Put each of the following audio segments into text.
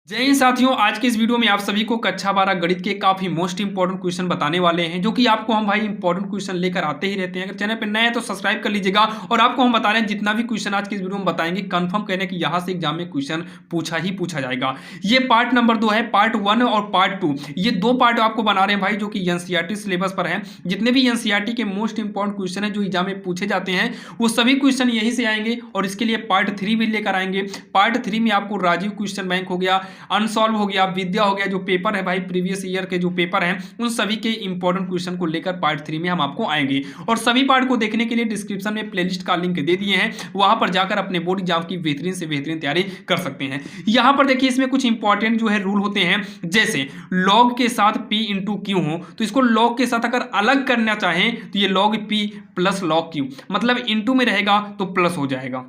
जय हिंद साथियों, आज के इस वीडियो में आप सभी को कक्षा 12 गणित के काफी मोस्ट इंपॉर्टेंट क्वेश्चन बताने वाले हैं, जो कि आपको हम भाई इंपॉर्टेंट क्वेश्चन लेकर आते ही रहते हैं। अगर चैनल पर नए हैं तो सब्सक्राइब कर लीजिएगा। और आपको हम बता रहे हैं जितना भी क्वेश्चन आज के इस वीडियो में बताएंगे कंफर्म कहने कि यहाँ से एग्जाम में क्वेश्चन पूछा ही पूछा जाएगा। ये पार्ट नंबर 2 है, पार्ट 1 और पार्ट 2, ये दो पार्ट आपको बना रहे हैं भाई, जो कि एनसीईआरटी सिलेबस पर है। जितने भी एनसीईआरटी के मोस्ट इंपॉर्टेंट क्वेश्चन है जो एग्जाम में पूछे जाते हैं वो सभी क्वेश्चन यहीं से आएंगे। और इसके लिए पार्ट 3 भी लेकर आएंगे। पार्ट 3 में आपको राजीव क्वेश्चन बैंक हो गया, अनसॉल्व हो गया, विद्या हो गया, जो पेपर है भाई प्रीवियस ईयर के जो पेपर हैं उन सभी के इंपॉर्टेंट क्वेश्चन को लेकर पार्ट 3 में हम आपको आएंगे। और सभी पार्ट को देखने के लिए डिस्क्रिप्शन में प्लेलिस्ट का लिंक दे दिए हैं, वहां पर जाकर अपने बोर्ड एग्जाम की बेहतरीन से बेहतरीन तैयारी कर सकते हैं। यहां पर देखिए इसमें कुछ इंपॉर्टेंट जो है रूल होते हैं, जैसे लॉग के साथ p इंटू क्यू हो तो इसको लॉग के साथ अगर अलग करना चाहें तो ये log p plus log Q, मतलब इंटू में रहेगा तो प्लस हो जाएगा,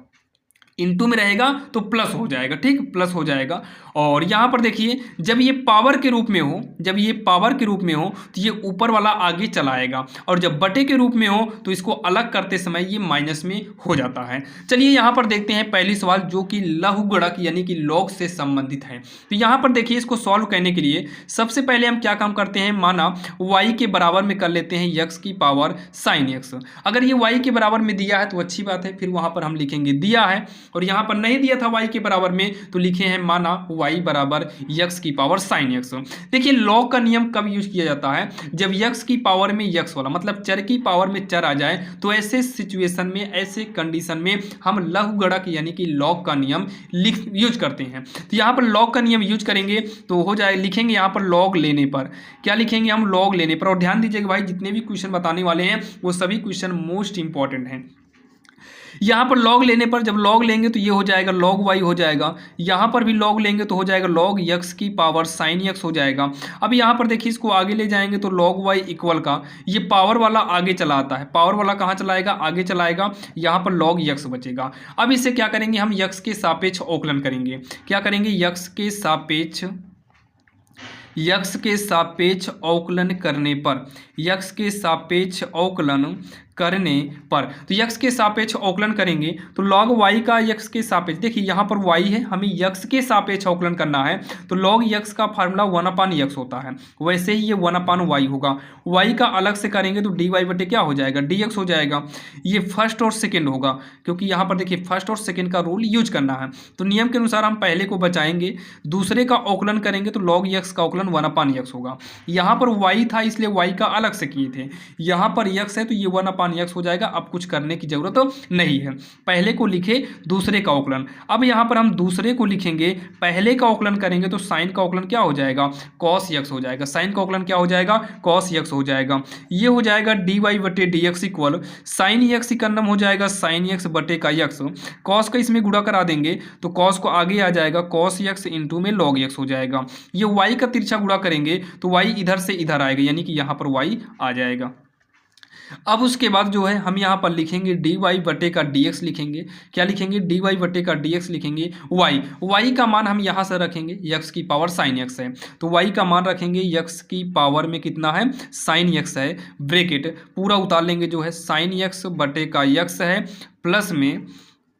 इंटू में रहेगा तो प्लस हो जाएगा, ठीक, प्लस हो जाएगा। और यहाँ पर देखिए जब ये पावर के रूप में हो, जब ये पावर के रूप में हो तो ये ऊपर वाला आगे चला आएगा, और जब बटे के रूप में हो तो इसको अलग करते समय ये माइनस में हो जाता है। चलिए यहाँ पर देखते हैं पहली सवाल, जो कि लघुगणक यानी कि लॉग से संबंधित है। तो यहाँ पर देखिए इसको सॉल्व करने के लिए सबसे पहले हम क्या काम करते हैं, माना y के बराबर में कर लेते हैं x की पावर साइन x। अगर ये y के बराबर में दिया है तो अच्छी बात है, फिर वहाँ पर हम लिखेंगे दिया है। और यहाँ पर नहीं दिया था y के बराबर में तो लिखे हैं माना y बराबर x की पावर साइन x। देखिए लॉग का नियम कब यूज किया जाता है, जब x की पावर में x वाला मतलब चर की पावर में चर आ जाए तो ऐसे सिचुएशन में, ऐसे कंडीशन में हम लघुगणक यानी कि लॉग का नियम यूज करते हैं। तो यहाँ पर लॉग का नियम यूज करेंगे तो हो जाए, लिखेंगे यहाँ पर लॉग लेने पर, क्या लिखेंगे हम, लॉग लेने पर। और ध्यान दीजिएगा भाई जितने भी क्वेश्चन बताने वाले हैं वो सभी क्वेश्चन मोस्ट इंपॉर्टेंट हैं। यहाँ पर लॉग लेने पर, जब लॉग लेंगे तो ये हो जाएगा लॉग y हो जाएगा, यहाँ पर भी लॉग लेंगे तो हो जाएगा लॉग x की पावर साइन x हो जाएगा। अब यहाँ पर देखिए इसको आगे ले जाएंगे तो लॉग y इक्वल का ये पावर वाला आगे चला आता है, पावर वाला कहाँ चलाएगा, आगे चलाएगा, यहाँ पर लॉग x बचेगा। अब इसे क्या करेंगे हम, x के सापेक्ष अवकलन करेंगे। क्या करेंगे, x के सापेक्ष अवकलन करने पर, x के सापेक्ष अवकलन करने पर, तो x के सापेक्ष अवकलन करेंगे तो log y का x के सापेक्ष, देखिए यहाँ पर y है, हमें x के सापेक्ष अवकलन करना है तो log x का फार्मूला 1/x होता है, वैसे ही ये 1/y होगा। y का अलग से करेंगे तो dy बटे क्या हो जाएगा, dx हो जाएगा। ये फर्स्ट और सेकेंड होगा, क्योंकि यहाँ पर देखिए फर्स्ट और सेकेंड का रूल यूज करना है। तो नियम के अनुसार हम पहले को बचाएंगे, दूसरे का अवकलन करेंगे तो log x का अवकलन 1/x होगा। यहाँ पर y था इसलिए y का अलग से किए थे, यहाँ पर x है तो ये 1/x हो जाएगा। अब कुछ करने की जरूरत नहीं है, पहले को लिखे दूसरे का अवकलन। अब यहाँ पर हम दूसरे को लिखेंगे, पहले का अवकलन करेंगे तो साइन का अवकलन क्या हो जाएगा, cos x हो जाएगा। साइन का अवकलन क्या हो जाएगा, cos x हो जाएगा। ये हो जाएगा dy बटे dx इक्वल साइन x का नाम हो जाएगा साइन x बटे का x, cos का इसमें गुणा करा देंगे तो cos को आगे आ जाएगा cos x इंटू में log x हो जाएगा। ये y का तिरछा गुणा करेंगे तो y इधर से इधर आएगा, यानी कि यहाँ पर y आ जाएगा। अब उसके बाद जो है हम यहाँ पर लिखेंगे dy बटे का dx लिखेंगे। क्या लिखेंगे, dy बटे का dx लिखेंगे। y का मान हम यहाँ से रखेंगे, x की पावर साइन x है तो y का मान रखेंगे x की पावर में कितना है, साइन x है, ब्रैकेट पूरा उतार लेंगे, जो है साइन x बटे का x है प्लस में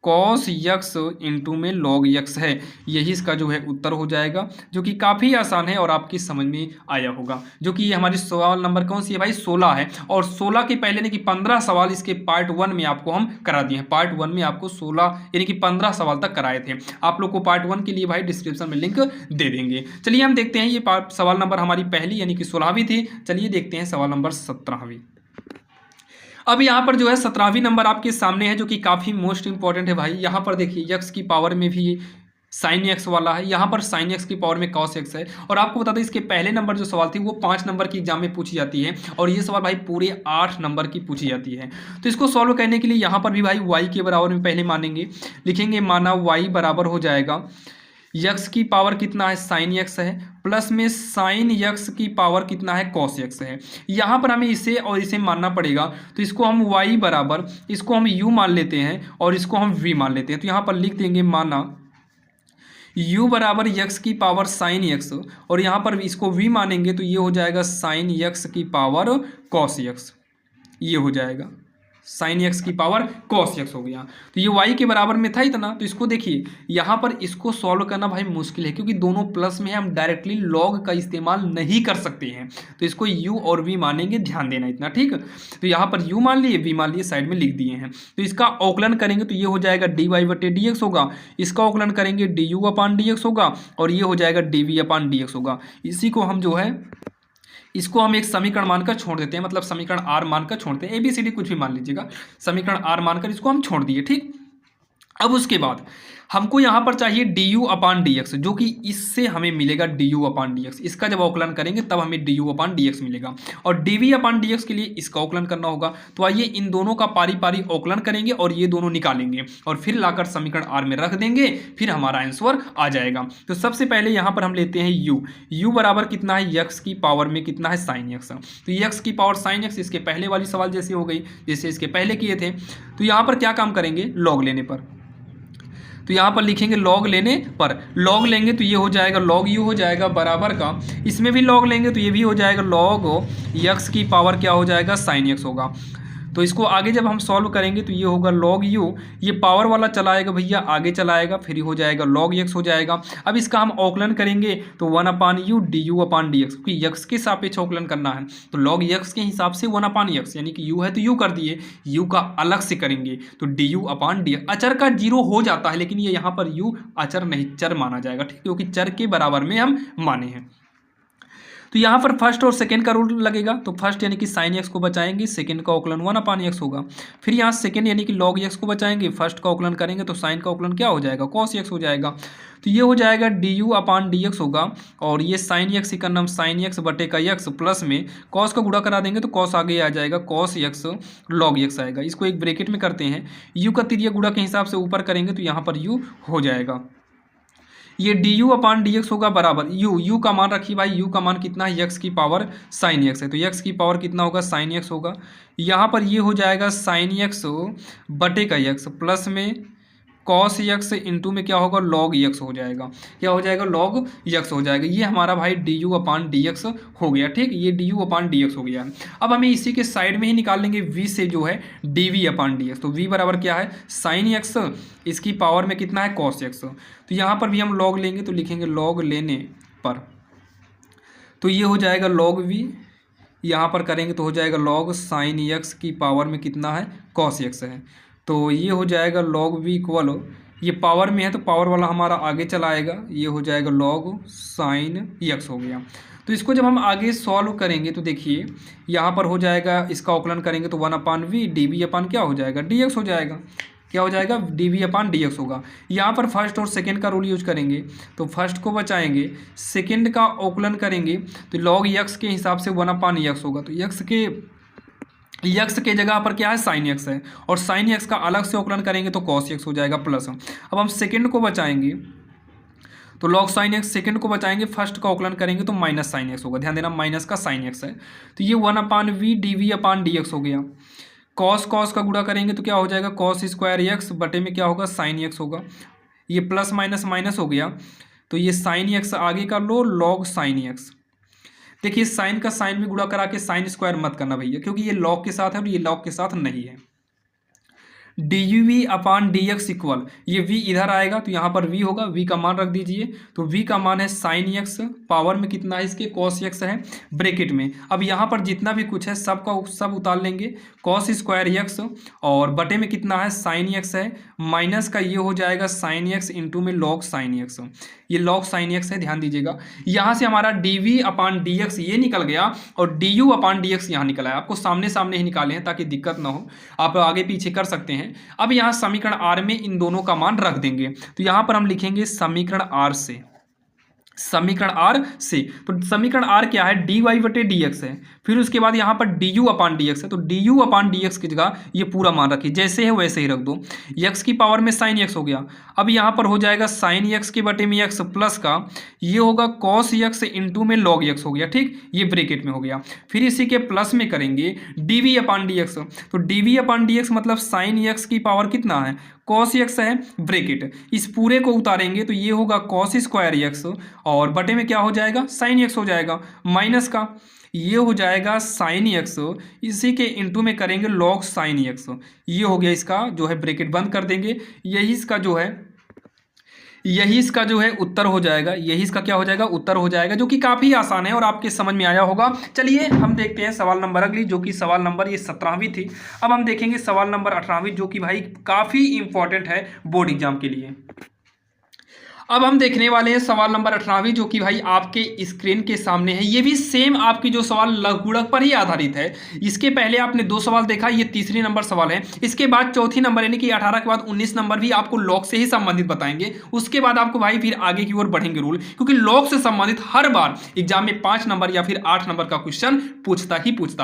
cos x इंटू में log x है। यही इसका जो है उत्तर हो जाएगा, जो कि काफ़ी आसान है और आपकी समझ में आया होगा। जो कि ये हमारी सवाल नंबर कौन सी है भाई, 16 है। और 16 के पहले यानी कि 15 सवाल इसके पार्ट 1 में आपको हम करा दिए हैं। पार्ट 1 में आपको 16 यानी कि 15 सवाल तक कराए थे। आप लोग को पार्ट 1 के लिए भाई डिस्क्रिप्शन में लिंक दे देंगे। चलिए हम देखते हैं, ये सवाल नंबर हमारी पहली यानी कि 16वीं थी। चलिए देखते हैं सवाल नंबर 17वीं। अब यहाँ पर जो है 17वीं नंबर आपके सामने है, जो कि काफ़ी मोस्ट इंपॉर्टेंट है भाई। यहाँ पर देखिए x की पावर में भी साइन x वाला है, यहाँ पर साइन x की पावर में cos x है। और आपको बता दें इसके पहले नंबर जो सवाल थी वो 5 नंबर की एग्जाम में पूछी जाती है, और ये सवाल भाई पूरे 8 नंबर की पूछी जाती है। तो इसको सॉल्व करने के लिए यहाँ पर भी भाई y के बराबर में पहले मानेंगे, लिखेंगे माना y बराबर हो जाएगा x की पावर कितना है, साइन x है, प्लस में साइन x की पावर कितना है, cos x है। यहाँ पर हमें इसे और इसे मानना पड़ेगा, तो इसको हम y बराबर, इसको हम u मान लेते हैं और इसको हम v मान लेते हैं। तो यहाँ पर लिख देंगे माना u बराबर x की पावर साइन x, और यहाँ पर इसको v मानेंगे तो ये हो जाएगा साइन x की पावर cos x, ये हो जाएगा साइन एक्स की पावर कॉस एक्स हो गया। तो ये वाई के बराबर में था इतना, तो इसको देखिए यहाँ पर इसको सॉल्व करना भाई मुश्किल है, क्योंकि दोनों प्लस में है, हम डायरेक्टली लॉग का इस्तेमाल नहीं कर सकते हैं। तो इसको यू और वी मानेंगे, ध्यान देना इतना, ठीक। तो यहाँ पर यू मान लिए, वी मान लिए, साइड में लिख दिए हैं। तो इसका अवकलन करेंगे तो ये हो जाएगा डी वाई बटे डी एक्स होगा, इसका अवकलन करेंगे D u upon d x होगा, और ये हो जाएगा D v upon d x होगा। इसी को हम जो है इसको हम एक समीकरण मानकर छोड़ देते हैं, मतलब समीकरण आर मानकर छोड़ते हैं, एबीसीडी कुछ भी मान लीजिएगा, समीकरण आर मानकर इसको हम छोड़ दिए, ठीक। अब उसके बाद हमको यहाँ पर चाहिए D u upon d x, जो कि इससे हमें मिलेगा D u upon d x. इसका जब अवकलन करेंगे तब हमें D u upon d x मिलेगा, और D v upon d x के लिए इसका अवकलन करना होगा। तो आइए इन दोनों का पारी पारी अवकलन करेंगे और ये दोनों निकालेंगे और फिर लाकर समीकरण आर में रख देंगे, फिर हमारा आंसर आ जाएगा। तो सबसे पहले यहाँ पर हम लेते हैं यू बराबर कितना है, यक्स की पावर में कितना है, साइन एक्स। तो यक्स की पावर साइन एक्स, इसके पहले वाली सवाल जैसे हो गई जैसे इसके पहले किए थे। तो यहाँ पर क्या काम करेंगे, लॉग लेने पर, तो यहाँ पर लिखेंगे लॉग लेने पर, लॉग लेंगे तो ये हो जाएगा लॉग यू हो जाएगा बराबर का, इसमें भी लॉग लेंगे तो ये भी हो जाएगा लॉग यक्स की पावर क्या हो जाएगा, साइन एक्स होगा। तो इसको आगे जब हम सॉल्व करेंगे तो ये होगा लॉग यू, ये पावर वाला चलाएगा भैया आगे चलाएगा, फिर हो जाएगा लॉग एक्स हो जाएगा। अब इसका हम अवकलन करेंगे तो 1 upon u d u upon d x, क्योंकि यक्स के सापेक्ष अवकलन करना है तो लॉग यक्स के हिसाब से 1 अपान यक्स, यानी कि यू है तो यू कर दिए, यू का अलग से करेंगे तो D u upon d x. अचर का जीरो हो जाता है, लेकिन ये यहाँ पर यू अचर नहीं चर माना जाएगा, ठीक, क्योंकि चर के बराबर में हम माने हैं। तो यहाँ पर फर्स्ट और सेकंड का रूल लगेगा, तो फर्स्ट यानी कि साइन एक्स को बचाएंगे, सेकंड का अवकलन 1 अपान एक्स होगा। फिर यहाँ सेकंड यानी कि लॉग एक्स को बचाएंगे, फर्स्ट का अवकलन करेंगे तो साइन का अवकलन क्या हो जाएगा, कॉस एक्स हो जाएगा। तो ये हो जाएगा D u upon d x होगा, और ये साइन एक्स ही करना हम साइन एक्स बटे का एक्स प्लस में कॉस का गुणा करा देंगे तो कॉस आगे आ जाएगा, कॉस एक्स लॉग एक्स आएगा। इसको एक ब्रैकेट में करते हैं, यू का तिर्यक गुणा के हिसाब से ऊपर करेंगे तो यहाँ पर यू हो जाएगा। ये D u upon d x होगा बराबर यू का मान रखिए भाई, यू का मान कितना है, एक्स की पावर साइन एक्स है, तो एक्स की पावर कितना होगा, साइन एक्स होगा। यहाँ पर ये हो जाएगा साइन एक्स बटे का एक्स प्लस में कॉस एक्स इंटू में क्या होगा, लॉग एक्स हो जाएगा, क्या हो जाएगा, लॉग एक्स हो जाएगा। ये हमारा भाई D u upon d x हो गया, ठीक, ये D u upon d x हो गया। अब हमें इसी के साइड में ही निकाल लेंगे वी से जो है D v upon d x, तो वी बराबर क्या है, साइन एक्स, इसकी पावर में कितना है, कॉस एक्स। तो यहाँ पर भी हम लॉग लेंगे तो लिखेंगे लॉग लेने पर, तो ये हो जाएगा लॉग वी, यहाँ पर करेंगे तो हो जाएगा लॉग साइन एक्स की पावर में कितना है, कॉस एक्स है, तो ये हो जाएगा लॉग वी इक्वल, ये पावर में है तो पावर वाला हमारा आगे चला आएगा, ये हो जाएगा लॉग साइन एक्स हो गया। तो इसको जब हम आगे सॉल्व करेंगे तो देखिए यहाँ पर हो जाएगा, इसका अवकलन करेंगे तो 1 अपान वी डी वी अपान क्या हो जाएगा, डी एक्स हो जाएगा, क्या हो जाएगा, D v upon d x होगा। यहाँ पर फर्स्ट और सेकंड का रूल यूज करेंगे, तो फर्स्ट को बचाएंगे, सेकंड का अवकलन करेंगे तो लॉग एक्स के हिसाब से 1 अपान एक्स होगा, तो एक्स के जगह पर क्या है, साइन एक्स है, और साइन एक्स का अलग से अवकलन करेंगे तो कॉस एक्स हो जाएगा प्लस। अब हम सेकंड को बचाएंगे तो लॉग साइन एक्स, सेकंड को बचाएंगे, फर्स्ट का अवकलन करेंगे तो माइनस साइन एक्स होगा, ध्यान देना माइनस का साइन एक्स है, तो ये 1 upon v d v upon d x हो गया। कॉस का गुणा करेंगे तो क्या हो जाएगा, कॉस स्क्वायर एक्स बटे में क्या होगा, साइन एक्स होगा, ये प्लस माइनस माइनस हो गया, तो ये साइन एक्स आगे कर लो, लॉग साइन एक्स। देखिए साइन का साइन में गुणा करा के साइन स्क्वायर मत करना भैया, क्योंकि ये लॉग के साथ है और ये लॉग के साथ नहीं है। D you we upon d x equal, ये v इधर आएगा तो यहाँ पर v होगा, v का मान रख दीजिए, तो v का मान है साइन एक्स, पावर में कितना है इसके, कॉस एक्स है ब्रैकेट में। अब यहाँ पर जितना भी कुछ है सब उतार लेंगे, कॉस स्क्वायर एक्स और बटे में कितना है, साइन एक्स है, माइनस का ये हो जाएगा साइन एक्स इंटू में लॉग साइन एक्स, ये लॉग साइन एक्स है, ध्यान दीजिएगा। यहाँ से हमारा D v upon d x ये निकल गया और D u upon d x यहाँ निकला है। आपको सामने सामने ही निकाले हैं ताकि दिक्कत ना हो, आप आगे पीछे कर सकते हैं। अब यहाँ समीकरण आर में इन दोनों का मान रख देंगे, तो यहाँ पर हम लिखेंगे समीकरण आर से, समीकरण आर से, तो समीकरण आर क्या है, डी वाई बटे डी एक्स है, फिर उसके बाद यहाँ पर D u upon d x है, तो D u upon d x की जगह ये पूरा मान रखिए, जैसे है वैसे ही रख दो, एक्स की पावर में साइन एक्स हो गया। अब यहाँ पर हो जाएगा साइन एक्स के बटे में एक्स प्लस का ये होगा कॉस एक्स इंटू में लॉग एक्स हो गया, ठीक, ये ब्रैकेट में हो गया। फिर इसी के प्लस में करेंगे d v upon d x, तो d v upon d x मतलब साइन एक्स की पावर कितना है, कॉस एक्स है ब्रैकेट, इस पूरे को उतारेंगे तो ये होगा कॉस स्क्वायर एक्स और बटे में क्या हो जाएगा, साइन एक्स हो जाएगा, माइनस का ये हो जाएगा साइन एक्स, इसी के इंटू में करेंगे लॉग साइन एक्स। ये हो गया इसका जो है ब्रैकेट बंद कर देंगे, यही इसका जो है उत्तर हो जाएगा, यही इसका क्या हो जाएगा उत्तर हो जाएगा, जो कि काफ़ी आसान है और आपके समझ में आया होगा। चलिए हम देखते हैं सवाल नंबर अगली, जो कि सवाल नंबर ये 17वीं थी। अब हम देखेंगे सवाल नंबर 18वीं, जो कि भाई काफ़ी इंपॉर्टेंट है बोर्ड एग्जाम के लिए। अब हम देखने वाले हैं सवाल नंबर 18वीं, जो कि भाई आपके स्क्रीन के सामने है। ये भी सेम आपकी जो सवाल लघुगणक पर ही आधारित है। इसके पहले आपने 2 सवाल देखा, ये तीसरी नंबर सवाल है। इसके बाद चौथी नंबर यानी कि 18 के बाद 19 नंबर भी आपको लॉग से ही संबंधित बताएंगे। उसके बाद आपको भाई फिर आगे की ओर बढ़ेंगे रूल, क्योंकि लॉग से संबंधित हर बार एग्जाम में 5 नंबर या फिर 8 नंबर का क्वेश्चन पूछता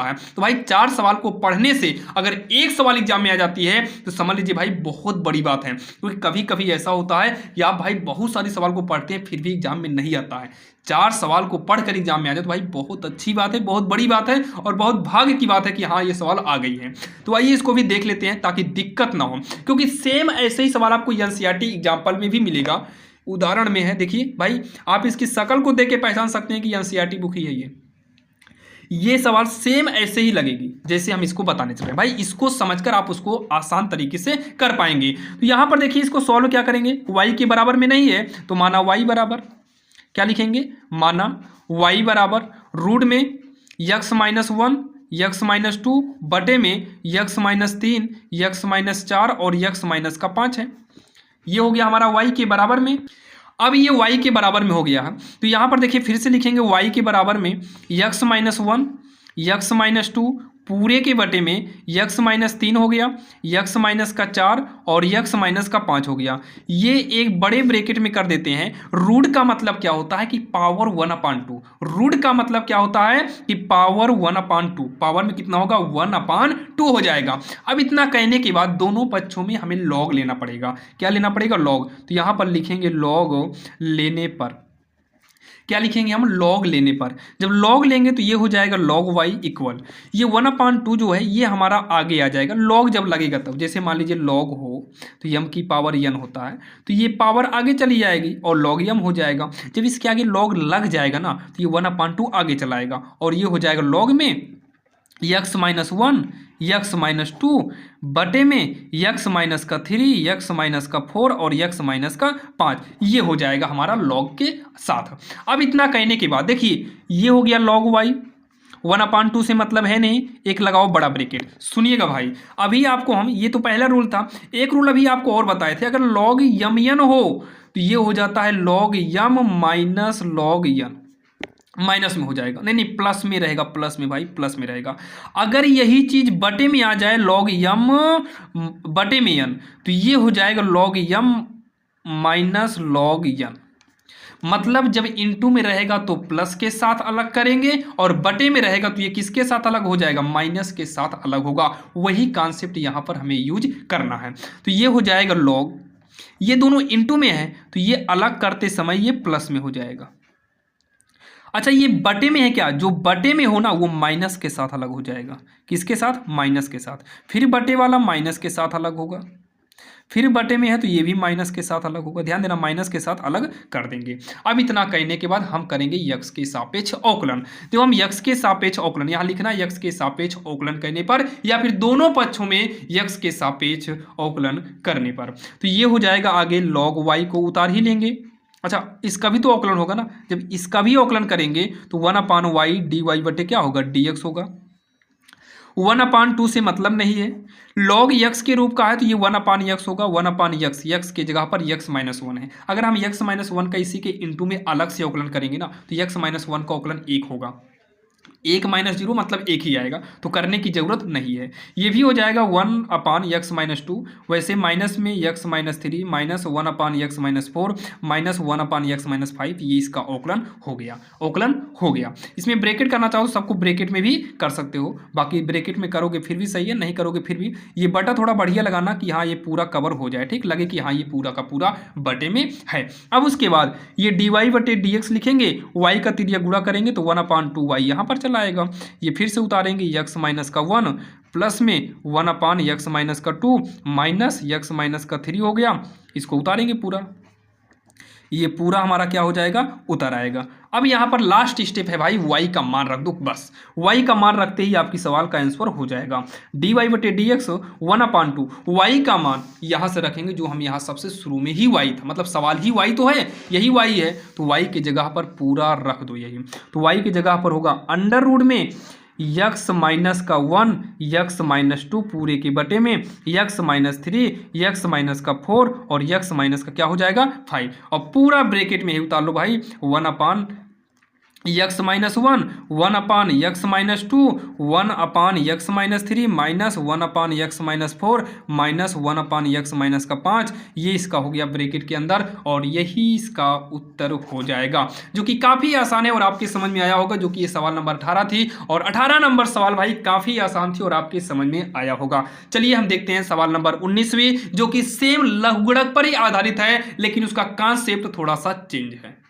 है। तो भाई 4 सवाल को पढ़ने से अगर एक सवाल एग्जाम में आ जाती है तो समझ लीजिए भाई बहुत बड़ी बात है। क्योंकि कभी कभी ऐसा होता है कि आप भाई बहुत सारे सवाल को पढ़ते हैं फिर भी एग्जाम में नहीं आता है। 4 सवाल को पढ़कर एग्जाम में आ जाए तो भाई बहुत अच्छी बात है, बहुत बड़ी बात है और बहुत भाग्य की बात है कि हाँ ये सवाल आ गई है। तो आइए इसको भी देख लेते हैं ताकि दिक्कत ना हो, क्योंकि सेम ऐसे ही सवाल आपको एनसीईआरटी एग्जाम्पल में भी मिलेगा। उदाहरण में है, देखिए भाई आप इसकी शक्ल को देख के पहचान सकते हैं कि एनसीईआरटी बुक ही है। ये सवाल सेम ऐसे ही लगेगी जैसे हम इसको बताने चल रहे हैं। भाई इसको समझकर आप उसको आसान तरीके से कर पाएंगे। तो यहां पर देखिए इसको सॉल्व क्या करेंगे, y के बराबर में नहीं है तो माना y बराबर क्या लिखेंगे, माना y बराबर रूट में x-1 x-2 बटे में x-3 x-4 और x-5 है। ये हो गया हमारा y के बराबर में। अब ये y के बराबर में हो गया है तो यहाँ पर देखिए फिर से लिखेंगे y के बराबर में x-1 x-2 पूरे के बटे में x-3 हो गया, x-4 और x-5 हो गया। ये एक बड़े ब्रैकेट में कर देते हैं। रूट का मतलब क्या होता है कि पावर 1/2। रूट का मतलब क्या होता है कि पावर 1/2। पावर में कितना होगा 1/2 हो जाएगा। अब इतना कहने के बाद दोनों पक्षों में हमें लॉग लेना पड़ेगा। क्या लेना पड़ेगा, लॉग। तो यहाँ पर लिखेंगे लॉग लेने पर, क्या लिखेंगे हम, लॉग लेने पर। जब लॉग लेंगे तो ये हो जाएगा लॉग वाई इक्वल ये 1/2 जो है ये हमारा आगे आ जाएगा। लॉग जब लगेगा तब, जैसे मान लीजिए लॉग हो तो यम की पावर n होता है तो ये पावर आगे चली जाएगी और लॉग यम हो जाएगा। जब इसके आगे लॉग लग जाएगा ना तो ये 1/2 आगे चलाएगा और ये हो जाएगा लॉग में x-1 x-2 बटे में x-3 x-4 और x-5। ये हो जाएगा हमारा लॉग के साथ। अब इतना कहने के बाद देखिए ये हो गया लॉग y 1/2 से मतलब है नहीं, एक लगाओ बड़ा ब्रैकेट। सुनिएगा भाई अभी आपको हम, ये तो पहला रूल था, एक रूल अभी आपको और बताए थे। अगर लॉग यम n हो तो ये हो जाता है लॉग यम माइनस लॉग n, माइनस में हो जाएगा, नहीं प्लस में रहेगा, प्लस में भाई प्लस में रहेगा। अगर यही चीज बटे में आ जाए लॉग यम बटे में n तो ये हो जाएगा लॉग यम माइनस लॉग n। मतलब जब इनटू में रहेगा तो प्लस के साथ अलग करेंगे और बटे में रहेगा तो ये किसके साथ अलग हो जाएगा, माइनस के साथ अलग होगा। वही कॉन्सेप्ट यहां पर हमें यूज करना है। तो ये हो जाएगा लॉग, ये दोनों इनटू में है तो ये अलग करते समय ये प्लस में हो जाएगा। अच्छा ये बटे में है क्या, जो बटे में हो ना वो माइनस के साथ अलग हो जाएगा। किसके साथ, माइनस के साथ। फिर बटे वाला माइनस के साथ अलग होगा, फिर बटे में है तो ये भी माइनस के साथ अलग होगा। ध्यान देना माइनस के साथ अलग कर देंगे। अब इतना कहने के बाद हम करेंगे यक्स के सापेक्ष अवकलन। तो हम यक्स के सापेक्ष अवकलन यहाँ लिखना, यक्स के सापेक्ष अवकलन करने पर या फिर दोनों पक्षों में यक्स के सापेक्ष अवकलन करने पर। तो ये हो जाएगा आगे लॉग वाई को उतार ही लेंगे। अच्छा इसका भी तो अवकलन होगा ना, जब इसका भी अवकलन करेंगे तो 1/y dy बटे क्या होगा, dx होगा। 1/2 से मतलब नहीं है, log x के रूप का है तो ये 1/x होगा। 1/x, x के जगह पर x-1 है। अगर हम x-1 का इसी के इनटू में अलग से अवकलन करेंगे ना तो x-1 का अवकलन 1 होगा। 1 - 0 मतलब 1 ही आएगा, तो करने की जरूरत नहीं है। ये भी हो जाएगा 1/x-2, वैसे माइनस में x-3 minus 1/x-4 minus 1/x-5, ये इसका अवकलन हो गया, अवकलन हो गया। इसमें ब्रैकेट करना चाहो तो सबको ब्रैकेट में भी कर सकते हो, बाकी ब्रैकेट में करोगे फिर भी सही है, नहीं करोगे फिर भी। ये बटा थोड़ा बढ़िया लगाना कि हाँ ये पूरा कवर हो जाए, ठीक लगे कि हाँ ये पूरा का पूरा बटे में है। अब उसके बाद ये dy बटे dx लिखेंगे, y का तिरिया गुणा करेंगे तो 1/2y यहाँ पर आएगा। ये फिर से उतारेंगे x-1 प्लस में 1/x-2 माइनस x-3 हो गया, इसको उतारेंगे पूरा। ये पूरा हमारा क्या हो जाएगा, उतर आएगा। अब यहाँ पर लास्ट स्टेप है भाई, वाई का मान रख दो बस। वाई का मान रखते ही आपकी सवाल का आंसर हो जाएगा। डी वाई बटे डी एक्स 1/2, वाई का मान यहाँ से रखेंगे, जो हम यहाँ सबसे शुरू में ही वाई था, मतलब सवाल ही वाई तो है, यही वाई है, तो वाई की जगह पर पूरा रख दो यही। तो वाई की जगह पर होगा अंडर रूट में यक्स माइनस का 1, यक्स माइनस 2 पूरे के बटे में यक्स माइनस 3, यक्स माइनस का 4 और यक्स माइनस का क्या हो जाएगा 5, और पूरा ब्रैकेट में ही उतार लो भाई 1/((1 1/((1 x minus 2 1/((1 x minus 3 minus 1/((1 x minus 4 minus 1/((1 x minus का 5, ये इसका हो गया ब्रैकेट के अंदर, और यही इसका उत्तर हो जाएगा, जो कि काफ़ी आसान है और आपके समझ में आया होगा, जो कि ये सवाल नंबर 18 थी, और 18 नंबर सवाल भाई काफ़ी आसान थी और आपके समझ में आया होगा। चलिए हम देखते हैं सवाल नंबर 19वीं, जो कि सेम लघुगणक पर ही आधारित है, लेकिन उसका कॉन्सेप्ट थोड़ा सा चेंज है।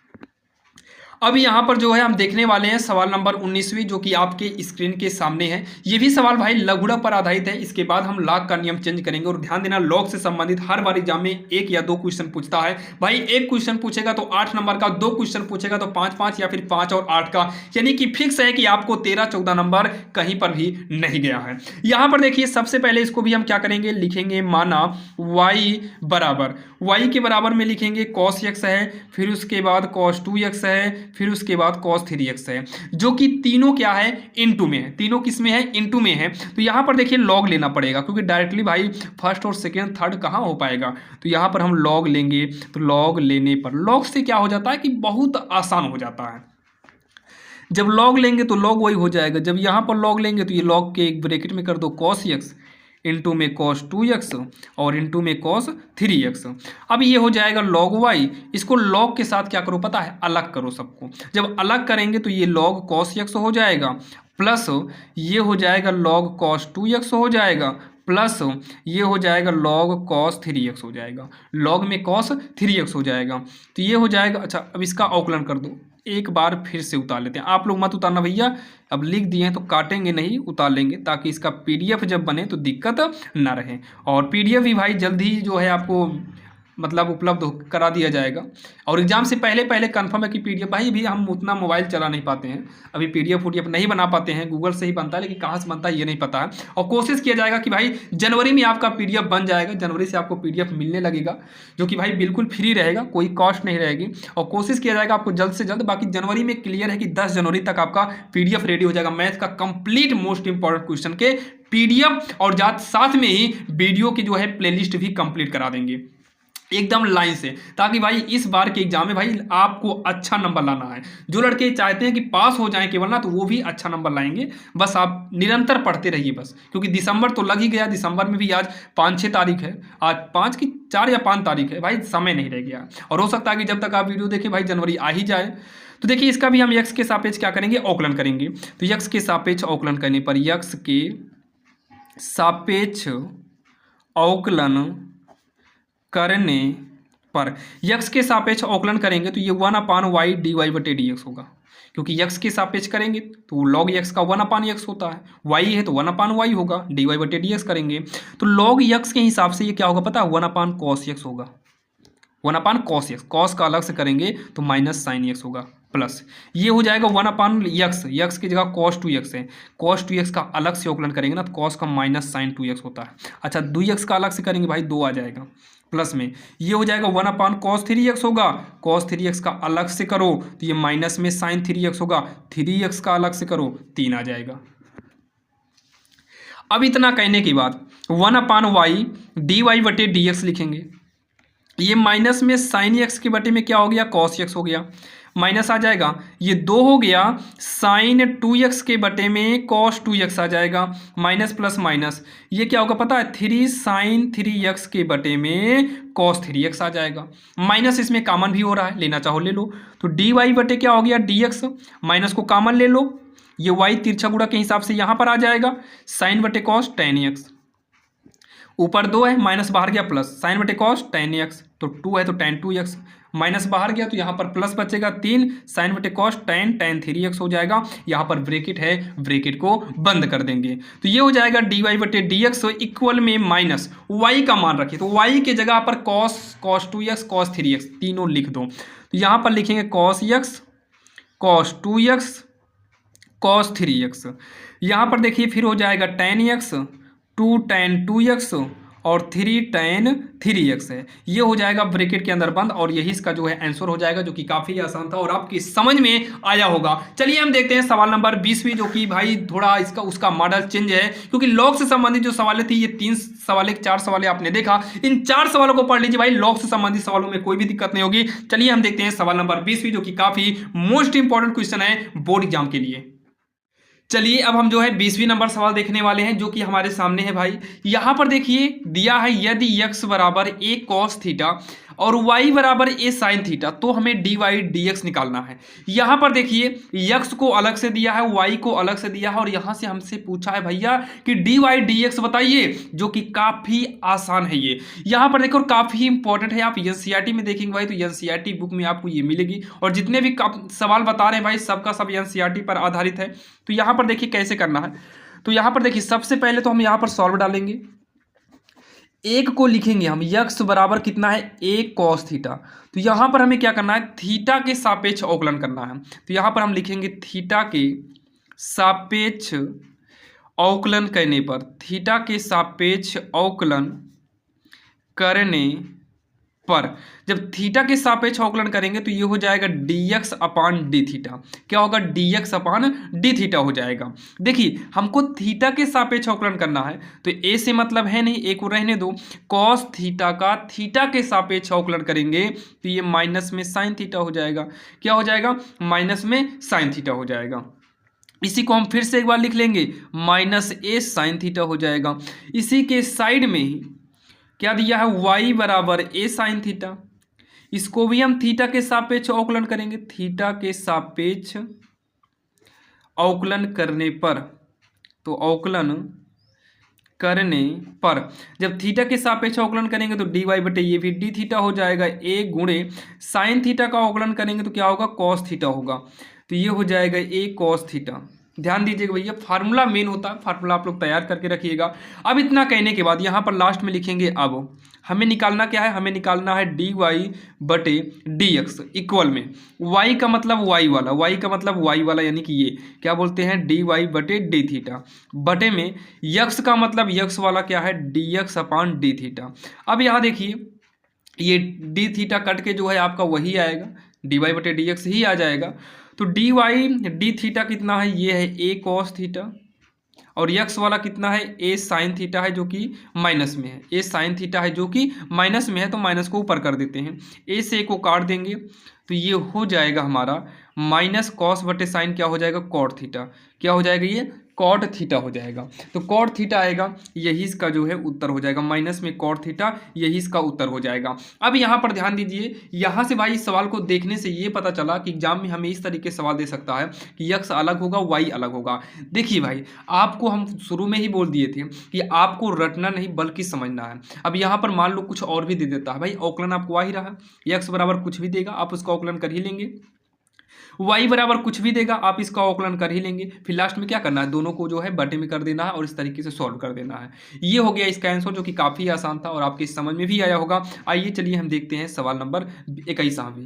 अब यहाँ पर जो है हम देखने वाले हैं सवाल नंबर 19वीं, जो कि आपके स्क्रीन के सामने है। ये भी सवाल भाई लघुगणक पर आधारित है। इसके बाद हम लॉग का नियम चेंज करेंगे, और ध्यान देना लॉग से संबंधित हर बार एग्जाम में 1 या 2 क्वेश्चन पूछता है भाई। 1 क्वेश्चन पूछेगा तो 8 नंबर का, 2 क्वेश्चन पूछेगा तो 5-5 या फिर 5 और 8 का, यानी कि फिक्स है कि आपको 13-14 नंबर कहीं पर भी नहीं गया है। यहाँ पर देखिए सबसे पहले इसको भी हम क्या करेंगे, लिखेंगे माना y बराबर, y के बराबर में लिखेंगे cos x है, फिर उसके बाद cos 2x है, फिर उसके बाद cos 3x है, जो कि तीनों क्या है, इनटू में है। तीनों किस में है, इनटू में है। तो यहाँ पर देखिए लॉग लेना पड़ेगा, क्योंकि डायरेक्टली भाई फर्स्ट और सेकेंड थर्ड कहाँ हो पाएगा, तो यहाँ पर हम लॉग लेंगे। तो लॉग लेने पर लॉग से क्या हो जाता है कि बहुत आसान हो जाता है। जब लॉग लेंगे तो लॉग वही हो जाएगा, जब यहाँ पर लॉग लेंगे तो ये लॉग के एक ब्रैकेट में कर दो cos x, इंटू में cos 2x और इंटू में cos 3x। अब ये हो जाएगा log y। इसको log के साथ क्या करो पता है, अलग करो सबको। जब अलग करेंगे तो ये log cos x हो जाएगा, प्लस ये हो जाएगा log cos 2x हो जाएगा, प्लस ये हो जाएगा log cos 3x हो जाएगा, log में cos 3x हो जाएगा। तो ये हो जाएगा। अच्छा अब इसका अवकलन कर दो, एक बार फिर से उतार लेते हैं। आप लोग मत उतारना भैया, अब लिख दिए हैं तो काटेंगे नहीं, उतार लेंगे, ताकि इसका पीडीएफ जब बने तो दिक्कत ना रहे। और पीडीएफ भी भाई जल्द ही जो है आपको मतलब उपलब्ध करा दिया जाएगा। और एग्जाम से पहले पहले कंफर्म है कि पीडीएफ, भाई भी हम उतना मोबाइल चला नहीं पाते हैं, अभी पीडीएफ नहीं बना पाते हैं, गूगल से ही बनता है, लेकिन कहाँ से बनता है ये नहीं पता है। और कोशिश किया जाएगा कि भाई जनवरी में आपका पीडीएफ बन जाएगा, जनवरी से आपको पीडीएफ मिलने लगेगा, जो कि भाई बिल्कुल फ्री रहेगा, कोई कॉस्ट नहीं रहेगी, और कोशिश किया जाएगा आपको जल्द से जल्द। बाकी जनवरी में क्लियर है कि 10 जनवरी तक आपका पीडीएफ रेडी हो जाएगा, मैथ का कंप्लीट मोस्ट इंपॉर्टेंट क्वेश्चन के पीडीएफ, और साथ में ही वीडियो की जो है प्लेलिस्ट भी कंप्लीट करा देंगे एकदम लाइन से, ताकि भाई इस बार के एग्जाम में भाई आपको अच्छा नंबर लाना है। जो लड़के चाहते हैं कि पास हो जाएं केवल ना, तो वो भी अच्छा नंबर लाएंगे। बस आप निरंतर पढ़ते रहिए बस, क्योंकि दिसंबर तो लग ही गया। दिसंबर में भी आज 5-6 तारीख है, आज 5 की 4 या 5 तारीख है भाई, समय नहीं रह गया। और हो सकता है कि जब तक आप वीडियो देखें भाई जनवरी आ ही जाए। तो देखिए इसका भी हम यक्स के सापेक्ष क्या करेंगे, अवकलन करेंगे। तो यक्स के सापेक्ष अवकलन करने पर, यक्स के सापेक्ष अवकलन करने पर, यक्स के सापेक्ष अवकलन करेंगे तो ये 1/y dy बटे dx होगा, क्योंकि यक्स के सापेक्ष करेंगे तो log x का 1/x होता है, y है तो 1/y होगा, dy बटे dx करेंगे तो log x के हिसाब से ये क्या होगा पता है, 1/cos x होगा, 1/cos x, cos का अलग से करेंगे तो माइनस साइन x होगा, प्लस ये हो जाएगा 1/x, x की जगह cos 2x है, cos 2x का अलग से अवकलन करेंगे ना तो cos का माइनस साइन 2x होता है। अच्छा 2x का अलग से करेंगे भाई 2 आ जाएगा, प्लस में ये हो जाएगा 1/cos 3x होगा, cos 3x का अलग से करो तो ये माइनस में साइन 3x होगा, 3x का अलग से करो 3 आ जाएगा। अब इतना कहने के बाद 1/y dy बटे dx लिखेंगे। ये माइनस में साइन x के बटे में क्या हो गया, cos x हो गया, माइनस आ जाएगा, ये 2 हो गया, साइन 2x के बटे में cos 2x आ जाएगा, माइनस प्लस माइनस, ये क्या होगा पता है, 3 साइन 3x के बटे में cos 3x आ जाएगा, माइनस इसमें कॉमन भी हो रहा है, लेना चाहो ले लो। तो dy बटे क्या हो गया dx, माइनस को कॉमन ले लो, ये y तिरछा गुणा के हिसाब से यहाँ पर आ जाएगा, साइन बटे cos tan x, ऊपर 2 है माइनस बाहर गया प्लस, साइन बटे cos tan x, तो 2 है तो tan 2x, माइनस बाहर गया तो यहाँ पर प्लस बचेगा 3 साइन बटे कॉस tan 3x हो जाएगा। यहाँ पर ब्रेकेट है, ब्रेकेट को बंद कर देंगे तो ये हो जाएगा dy बटे dx इक्वल में माइनस y का मान रखिए तो y के जगह पर cos 2x cos 3x तीनों लिख दो। तो यहाँ पर लिखेंगे cos x cos 2x cos 3x। यहाँ पर देखिए फिर हो जाएगा tan x 2 tan 2x और 3 tan 3x है। ये हो जाएगा ब्रैकेट के अंदर बंद और यही इसका जो है आंसर हो जाएगा, जो कि काफ़ी आसान था और आपकी समझ में आया होगा। चलिए हम देखते हैं सवाल नंबर 20वीं, जो कि भाई थोड़ा इसका उसका मॉडल चेंज है, क्योंकि लॉग से संबंधित जो सवालें थी ये 3 सवाल 4 सवाल आपने देखा, इन 4 सवालों को पढ़ लीजिए भाई। लॉग से संबंधित सवालों में कोई भी दिक्कत नहीं होगी। चलिए हम देखते हैं सवाल नंबर 20वीं, जो कि काफ़ी मोस्ट इंपॉर्टेंट क्वेश्चन है बोर्ड एग्जाम के लिए। चलिए अब हम जो है 20वीं नंबर सवाल देखने वाले हैं, जो कि हमारे सामने है भाई। यहां पर देखिए दिया है यदि x बराबर a cos थीटा और y बराबर a sin थीटा तो हमें dy dx निकालना है। यहां पर देखिए x को अलग से दिया है, y को अलग से दिया है और यहां से हमसे पूछा है भैया कि dy dx बताइए, जो कि काफी आसान है ये। यहां पर देखो काफी इंपॉर्टेंट है, आप एनसीईआरटी में देखेंगे भाई तो एनसीईआरटी बुक में आपको ये मिलेगी और जितने भी सवाल बता रहे हैं भाई सबका सब एनसीईआरटी पर आधारित है। तो यहां पर देखिए कैसे करना है। तो यहां पर देखिए सबसे पहले तो हम यहां पर सॉल्व डालेंगे, एक को लिखेंगे हम x बराबर कितना है a cos थीटा। तो यहां पर हमें क्या करना है, थीटा के सापेक्ष अवकलन करना है। तो यहां पर हम लिखेंगे थीटा के सापेक्ष अवकलन करने पर, थीटा के सापेक्ष अवकलन करने पर जब थीटा के सापेक्ष अवकलन करेंगे तो ये हो जाएगा dx अपान डी थीटा। क्या होगा, dx अपान डी थीटा हो जाएगा। देखिए हमको थीटा के सापेक्ष अवकलन करना है तो a से मतलब है नहीं, a को रहने दो। cos थीटा का थीटा के सापेक्ष अवकलन करेंगे तो ये माइनस में साइन थीटा हो जाएगा। क्या हो जाएगा, माइनस में साइन थीटा हो जाएगा। इसी को हम फिर से एक बार लिख लेंगे, माइनस a साइन थीटा हो जाएगा। इसी के साइड में ही क्या दिया है, y बराबर a साइन थीटा। इसको भी हम थीटा के सापेक्ष अवकलन करेंगे, थीटा के सापेक्ष अवकलन करने पर, तो अवकलन करने पर जब थीटा के सापेक्ष अवकलन करेंगे तो dy बटे ये भी डी थीटा हो जाएगा। a गुणे साइन थीटा का अवकलन करेंगे तो क्या होगा, cos थीटा होगा। तो ये हो जाएगा a cos थीटा। ध्यान दीजिएगा भैया, फार्मूला मेन होता है, फार्मूला आप लोग तैयार करके रखिएगा। अब इतना कहने के बाद यहाँ पर लास्ट में लिखेंगे, अब हमें निकालना क्या है, हमें निकालना है dy बटे dx इक्वल में y का मतलब y वाला, y का मतलब y वाला यानी कि ये क्या बोलते हैं dy बटे डी थीटा, बटे में x का मतलब x वाला क्या है dx अपान डी थीटा। अब यहाँ देखिए ये डी थीटा कट के जो है आपका वही आएगा, dy बटे dx ही आ जाएगा। तो dy डी थीटा कितना है, ये है a cos थीटा और x वाला कितना है a साइन थीटा है, जो कि माइनस में है। a साइन थीटा है जो कि माइनस में है, तो माइनस को ऊपर कर देते हैं, a से a को काट देंगे तो ये हो जाएगा हमारा माइनस कॉस बटे साइन क्या हो जाएगा, कॉट थीटा। क्या हो जाएगा, ये कॉट थीटा हो जाएगा। तो कॉट थीटा आएगा, यही इसका जो है उत्तर हो जाएगा, माइनस में कॉट थीटा, यही इसका उत्तर हो जाएगा। अब यहाँ पर ध्यान दीजिए, यहाँ से भाई इस सवाल को देखने से ये पता चला कि एग्जाम में हमें इस तरीके से सवाल दे सकता है कि x अलग होगा y अलग होगा। देखिए भाई आपको हम शुरू में ही बोल दिए थे कि आपको रटना नहीं बल्कि समझना है। अब यहाँ पर मान लो कुछ और भी दे देता है, भाई अवकलन आपको आ ही रहा है, x बराबर कुछ भी देगा आप उसका अवकलन कर ही लेंगे, y बराबर कुछ भी देगा आप इसका अवकलन कर ही लेंगे। फिर लास्ट में क्या करना है, दोनों को जो है बटे में कर देना है और इस तरीके से सॉल्व कर देना है। ये हो गया इसका आंसर, जो कि काफ़ी आसान था और आपकी समझ में भी आया होगा। आइए चलिए हम देखते हैं सवाल नंबर 21वां।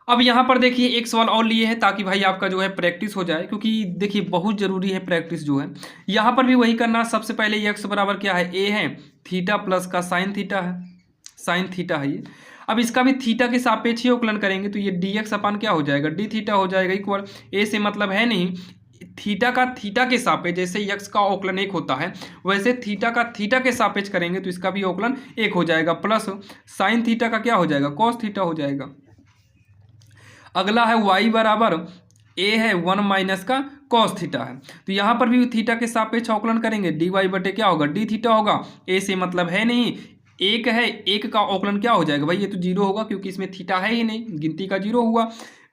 अब यहाँ पर देखिए एक सवाल और लिए है ताकि भाई आपका जो है प्रैक्टिस हो जाए, क्योंकि देखिए बहुत ज़रूरी है प्रैक्टिस जो है। यहाँ पर भी वही करना, सबसे पहले x बराबर क्या है, a है, थीटा प्लस का साइन थीटा है, साइन थीटा है ये। अब इसका भी थीटा के सापेक्ष ही अवकलन करेंगे तो ये dx अपान क्या हो जाएगा, डी थीटा हो जाएगा इक्वल, a से मतलब है नहीं, थीटा का थीटा के सापेक्ष, जैसे x का अवकलन 1 होता है वैसे थीटा का थीटा के सापेक्ष करेंगे तो इसका भी अवकलन 1 हो जाएगा, प्लस साइन थीटा का क्या हो जाएगा, कॉस थीटा हो जाएगा। अगला है y बराबर a है 1 माइनस का कॉस थीटा है, तो यहाँ पर भी थीटा के सापेक्ष अवकलन करेंगे, dy बटे क्या होगा, डी थीटा होगा। a से मतलब है नहीं, एक है, एक का अवकलन क्या हो जाएगा भाई, ये तो जीरो होगा क्योंकि इसमें थीटा है ही नहीं, गिनती का जीरो हुआ।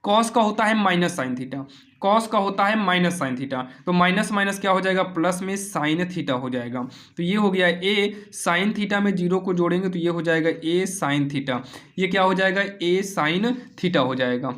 कॉस का होता है माइनस साइन थीटा, कॉस का होता है माइनस साइन थीटा, तो माइनस माइनस क्या हो जाएगा, प्लस में साइन थीटा हो जाएगा। तो ये हो गया ए साइन थीटा में जीरो को जोड़ेंगे तो ये हो जाएगा ए साइन थीटा, ये क्या हो जाएगा, ए साइन थीटा हो जाएगा।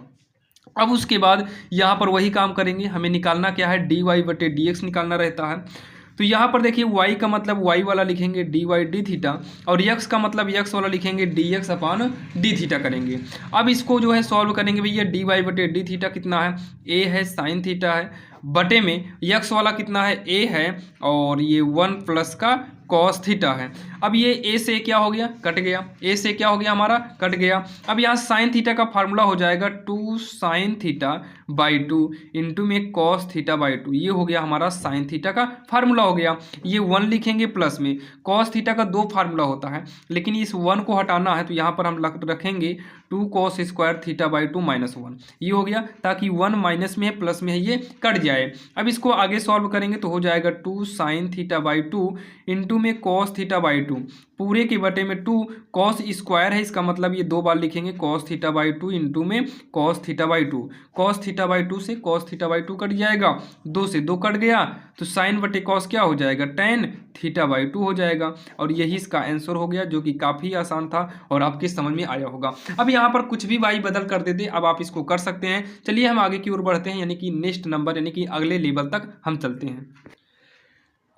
अब उसके बाद यहाँ पर वही काम करेंगे, हमें निकालना क्या है, डी वाई बटे डी एक्स निकालना रहता है। तो यहाँ पर देखिए y का मतलब y वाला लिखेंगे डी वाई डी थीटा, और x का मतलब x वाला लिखेंगे डी एक्स अपान डी थीटा करेंगे। अब इसको जो है सॉल्व करेंगे भैया, डी वाई बटे डी थीटा कितना है, a है साइन थीटा है, बटे में x वाला कितना है, a है, और ये 1 प्लस का कॉस थीटा है। अब ये a से क्या हो गया, कट गया, a से क्या हो गया हमारा, कट गया। अब यहाँ साइन थीटा का फार्मूला हो जाएगा 2 साइन थीटा बाई 2 इंटू में कॉस थीटा बाई 2, ये हो गया हमारा साइन थीटा का फार्मूला हो गया। ये 1 लिखेंगे प्लस में, कॉस थीटा का 2 फार्मूला होता है, लेकिन इस 1 को हटाना है तो यहाँ पर हम रखेंगे 2 cos square theta by 2 minus 1, ये हो गया, ताकि 1 माइनस में है प्लस में है ये कट जाए। अब इसको आगे सॉल्व करेंगे तो हो जाएगा 2 साइन थीटा बाई 2 इंटू में कॉस थीटा बाई 2, पूरे के बटे में 2 कॉस स्क्वायर है, इसका मतलब ये 2 बार लिखेंगे कॉस थीटा बाई 2 इंटू में cos theta by 2, cos theta by 2 से कॉस थीटा बाई 2 कट जाएगा, 2 से 2 कट गया, तो साइन बटे कॉस क्या हो जाएगा, टेन थीटा बाई 2 हो जाएगा। और यही इसका आंसर हो गया, जो कि काफ़ी आसान था और आपके समझ में आया होगा। अब यहाँ पर कुछ भी वाई बदल कर देते, अब आप इसको कर सकते हैं। चलिए हम आगे की ओर बढ़ते हैं, यानी कि नेक्स्ट नंबर, यानी कि अगले लेवल तक हम चलते हैं।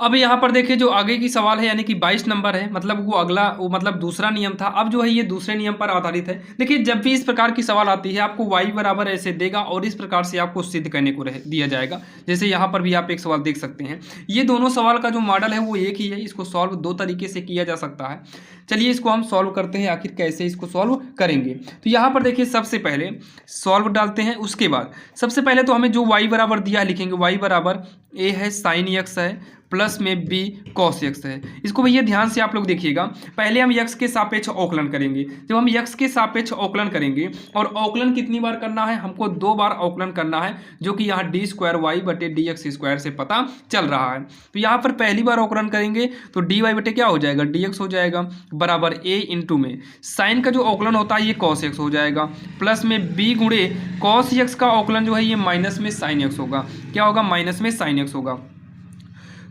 अब यहाँ पर देखिए जो आगे की सवाल है, यानी कि 22 नंबर है, मतलब वो मतलब दूसरा नियम था। अब जो है ये दूसरे नियम पर आधारित है। देखिए जब भी इस प्रकार की सवाल आती है, आपको y बराबर ऐसे देगा और इस प्रकार से आपको सिद्ध करने को दिया जाएगा। जैसे यहाँ पर भी आप एक सवाल देख सकते हैं, ये दोनों सवाल का जो मॉडल है वो एक ही है, इसको सॉल्व 2 तरीके से किया जा सकता है। चलिए इसको हम सॉल्व करते हैं, आखिर कैसे इसको सॉल्व करेंगे। तो यहाँ पर देखिए सबसे पहले सॉल्व डालते हैं, उसके बाद सबसे पहले तो हमें जो y बराबर दिया है लिखेंगे, y बराबर a है साइन x है प्लस में b कॉस x है। इसको भैया ध्यान से आप लोग देखिएगा, पहले हम x के सापेक्ष अवकलन करेंगे। जब हम x के सापेक्ष अवकलन करेंगे, और अवकलन कितनी बार करना है, हमको 2 बार अवकलन करना है, जो कि यहाँ डी स्क्वायर वाई बटे डी एक्स स्क्वायर से पता चल रहा है। तो यहाँ पर पहली बार अवकलन करेंगे तो डी वाई बटे क्या हो जाएगा, डी एक्स हो जाएगा, बराबर a इंटू में साइन का जो अवकलन होता है ये कॉस x हो जाएगा, प्लस में b गुणे कॉस x का अवकलन जो है ये माइनस में साइन x होगा। क्या होगा, माइनस में साइन x होगा।